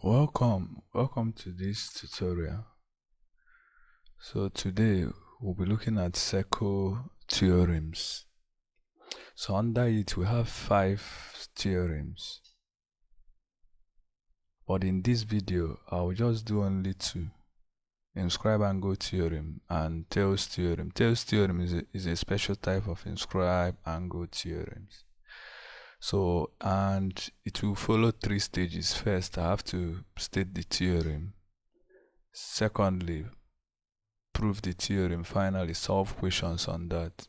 Welcome to this tutorial. So today we'll be looking at circle theorems. So under it we have 5 theorems, but in this video I'll just do only 2: inscribed angle theorem and Thale's theorem. Thale's theorem is a special type of inscribed angle theorems. So, and it will follow 3 stages. First, I have to state the theorem. Secondly, prove the theorem. Finally, solve questions on that.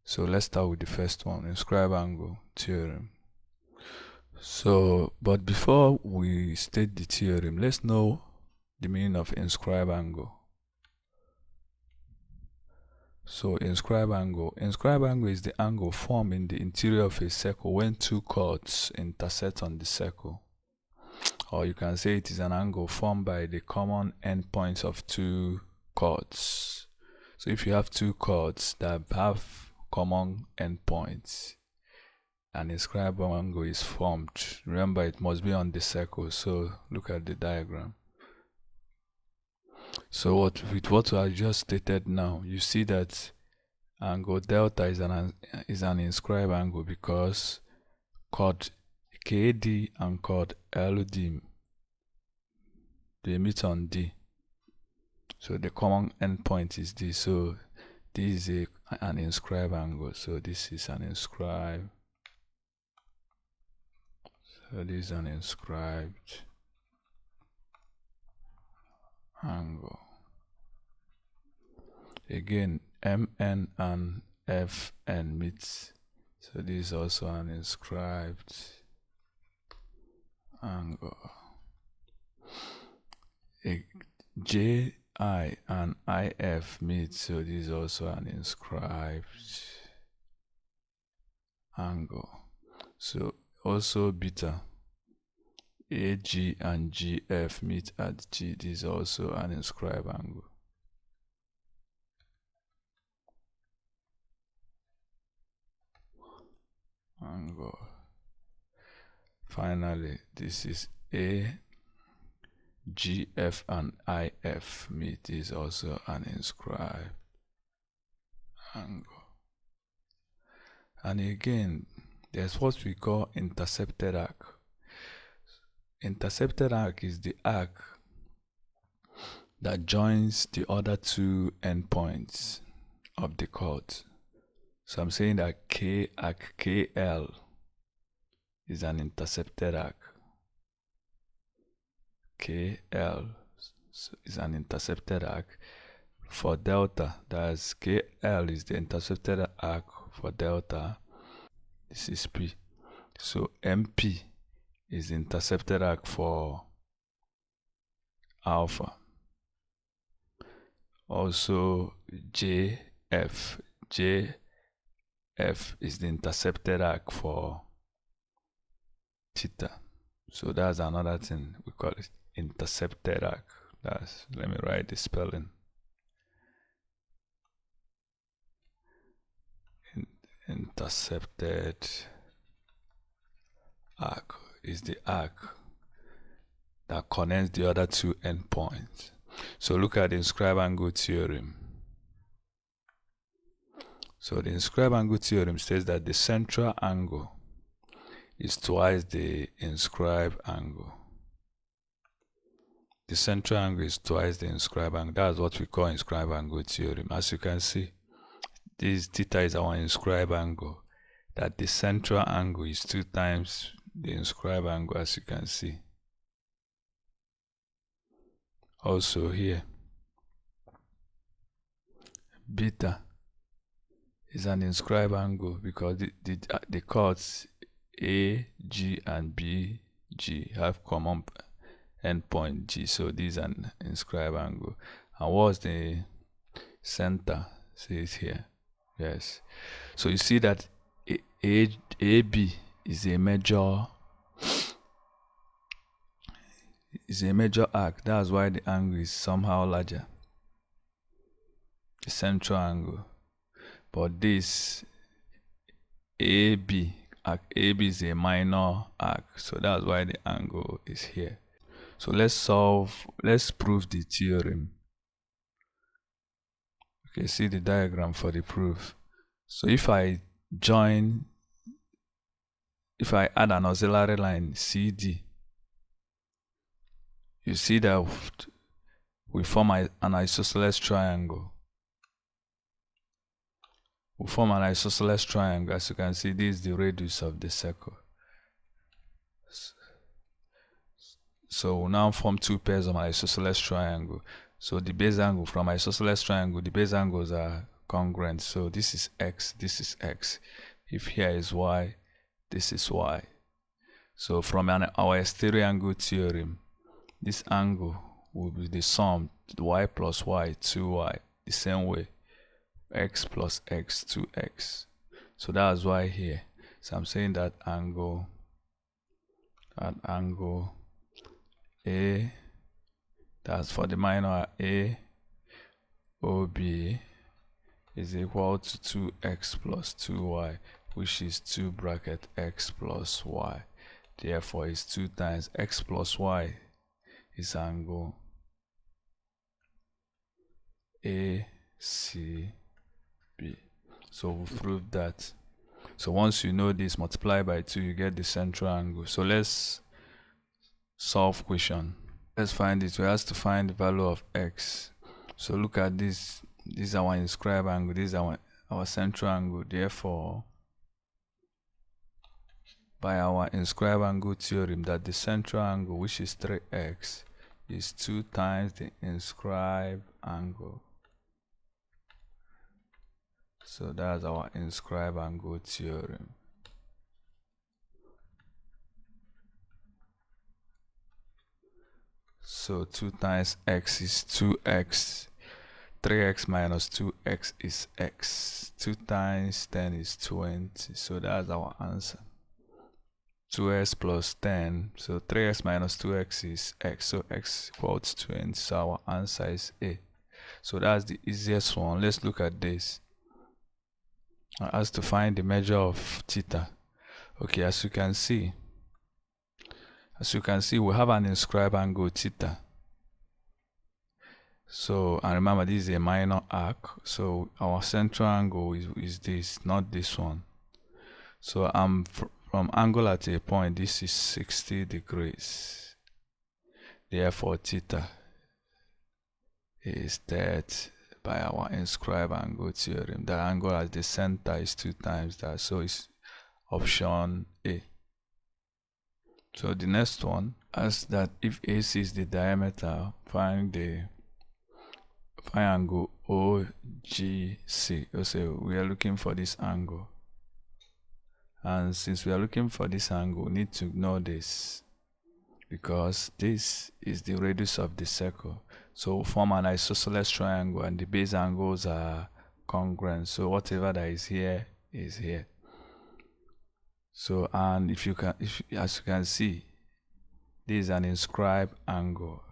So let's start with the first one, inscribed angle theorem. So, but before we state the theorem, let's know the meaning of inscribed angle. So inscribed angle is the angle formed in the interior of a circle when 2 chords intersect on the circle. Or you can say it is an angle formed by the common endpoints of 2 chords. So if you have 2 chords that have common endpoints, an inscribed angle is formed. Remember, it must be on the circle. So look at the diagram. So with what I just stated now, you see that angle delta is an inscribed angle because chord KD and chord LD, they meet on D. So the common endpoint is D. So this is an inscribed angle. So this is an inscribed. So this is an inscribed angle. Again, MN and FN meets. So this is also an inscribed angle. JI and IF meet. So this is also an inscribed angle. So also beta, AG and GF meet at G. This is also an inscribed angle. Finally, this is A, GF and IF meet is also an inscribed angle. And again, there's what we call intercepted arc. Intercepted arc is the arc that joins the other 2 endpoints of the chord. So I'm saying that K arc KL is an intercepted arc. KL is an intercepted arc for delta. That's KL is the intercepted arc for delta. This is P. So MP is the intercepted arc for alpha. Also JF is the intercepted arc for theta. So that's another thing, we call it intercepted arc. Let me write the spelling. Intercepted arc is the arc that connects the other 2 endpoints. So look at the inscribed angle theorem. So the inscribed angle theorem says that the central angle is twice the inscribed angle. The central angle is twice the inscribed angle. That's what we call inscribed angle theorem. As you can see, this theta is our inscribed angle. That the central angle is 2 times the inscribed angle, as you can see. Also here, beta is an inscribed angle because the chords A, G and B, G have common endpoint G. So this is an inscribed angle. And what's the center? Says here. Yes. So you see that AB is a major arc. That's why the angle is somehow larger, the central angle. But this AB arc AB is a minor arc, so that's why the angle is here. So let's prove the theorem. Okay, see the diagram for the proof. So if I add an auxiliary line CD, you see that we form an isosceles triangle. We form an isosceles triangle. As you can see, this is the radius of the circle. So we now form two pairs of an isosceles triangle. So the base angle from isosceles triangle, the base angles are congruent. So this is x, this is x. If here is y, this is y. So from our stereo angle theorem, this angle will be the sum y plus y 2y, the same way x plus x 2x. So that's why here. So I'm saying that angle A, that's for the minor A, OB is equal to 2x plus 2y, which is 2 bracket x plus y. Therefore, it's 2 times x plus y is angle ACB. So we proved that. So once you know this, multiply by 2, you get the central angle. So let's solve question. Let's find it. We have to find the value of x. So look at this. This is our inscribed angle. This is our central angle. Therefore, by our inscribed angle theorem, that the central angle, which is 3x, is 2 times the inscribed angle. So that's our inscribed angle theorem. So 2 times x is 2x. 3x minus 2x is x. 2 times 10 is 20. So that's our answer. 2x plus 10. So 3x minus 2x is x. So x equals 20. So our answer is A. So that's the easiest one. Let's look at this. As to find the measure of theta. Okay, as you can see, we have an inscribed angle theta. So, and remember, this is a minor arc. So our central angle is this, not this one. So from angle at a point, this is 60 degrees. Therefore, theta is that by our inscribed angle theorem. The angle at the center is 2 times that. So it's option A. So the next one asks that if AC is the diameter, find angle OGC. So we are looking for this angle. And since we are looking for this angle, we need to know this, because this is the radius of the circle. So form an isosceles triangle and the base angles are congruent. So whatever that is here is here. So, and as you can see, this is an inscribed angle.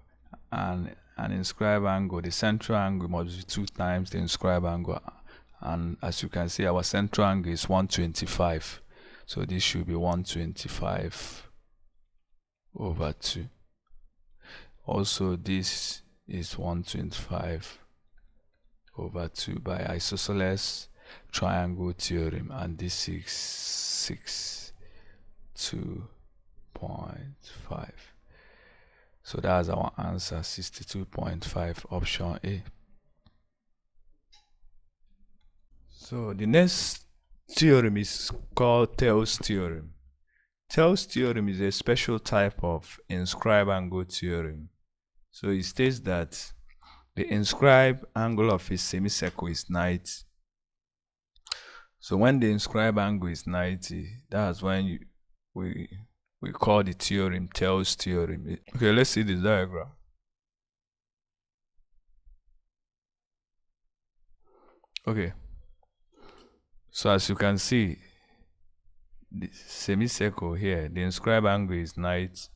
And an inscribed angle, the central angle must be 2 times the inscribed angle. And as you can see, our central angle is 125. So this should be 125 over 2. Also, this is 125 over 2 by isosceles triangle theorem, and this is 62.5. So that's our answer, 62.5, option A. So the next theorem is called Thale's theorem. Thale's theorem is a special type of inscribed angle theorem. So it states that the inscribed angle of a semicircle is 90. So when the inscribed angle is 90, that's when we call the theorem Thale's theorem. Okay, let's see the diagram. Okay. So as you can see, the semicircle here, the inscribed angle is 90.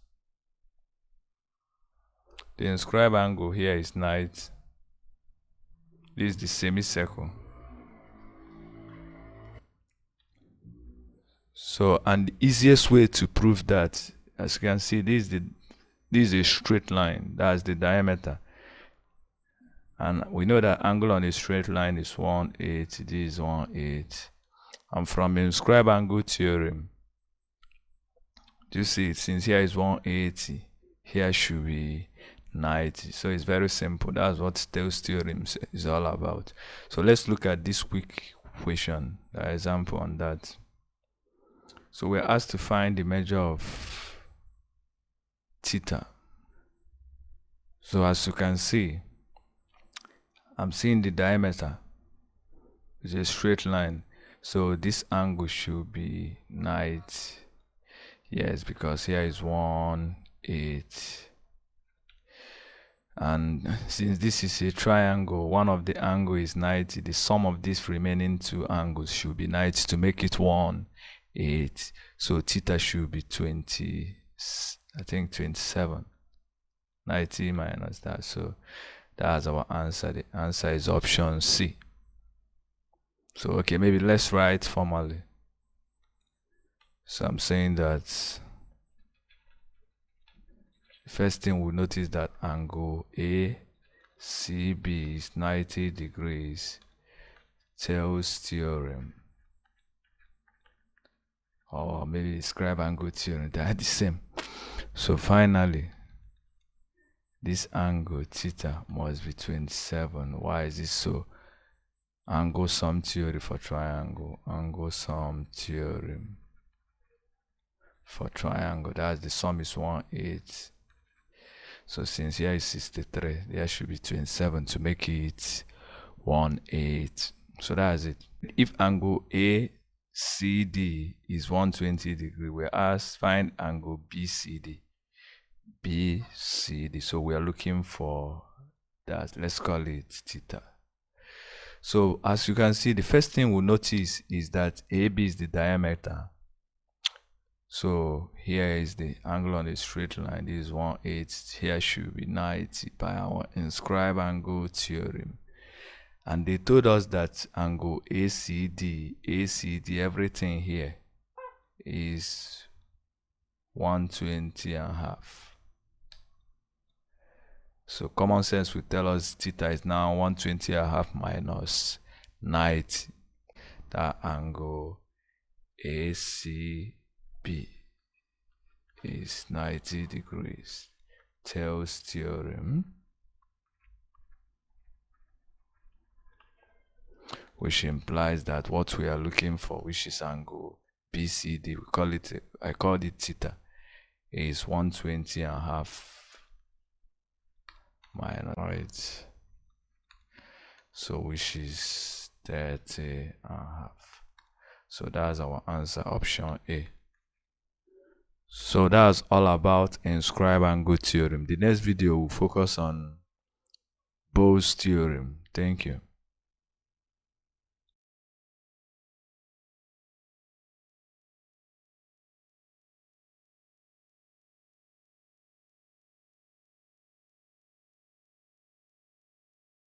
The inscribed angle here is 90. This is the semicircle. So, and the easiest way to prove that, as you can see, this is a straight line. That's the diameter. And we know that angle on a straight line is 1/8. This is 1/8. And from Inscribed angle theorem, do you see it? Since here is 180, here should be 90. So it's very simple. That's what Thale's theorem is all about. So let's look at this quick question, the example on that. So we're asked to find the measure of theta. So as you can see, I'm seeing the diameter. It's a straight line. So this angle should be 90. Yes, because here is 1/8. And since this is a triangle, one of the angle is 90. The sum of these remaining two angles should be 90 to make it 1/8. So theta should be 20, I think 27. 90 minus that. So that's our answer. The answer is option C. So okay, maybe let's write formally. So I'm saying that the first thing we'll notice that angle ACB is 90 degrees. Thale's theorem, or maybe Inscribed angle theorem, they are the same. So finally, this angle theta must be 27. Why is this so? Angle sum theory for triangle. Angle sum theorem for triangle. That's the sum is 1/8. So since here is 63, there should be 27 to make it 1/8. So that's it. If angle ACD is 120 degrees, we're asked find angle BCD. BCD. So we are looking for that. Let's call it theta. So as you can see, the first thing we'll notice is that AB is the diameter. So here is the angle on the straight line. This is 1/8. Here should be 90 by our Inscribed angle theorem. And they told us that angle ACD, everything here is 120.5. So common sense will tell us theta is now 120.5 minus 90. That angle ACB is 90 degrees. Thale's theorem, which implies that what we are looking for, which is angle BCD, I called it theta, is 120.5 minus, right? So which is 30.5. So that's our answer, option A. So that's all about Inscribed angle theorem. The next video will focus on Bode's theorem. Thank you.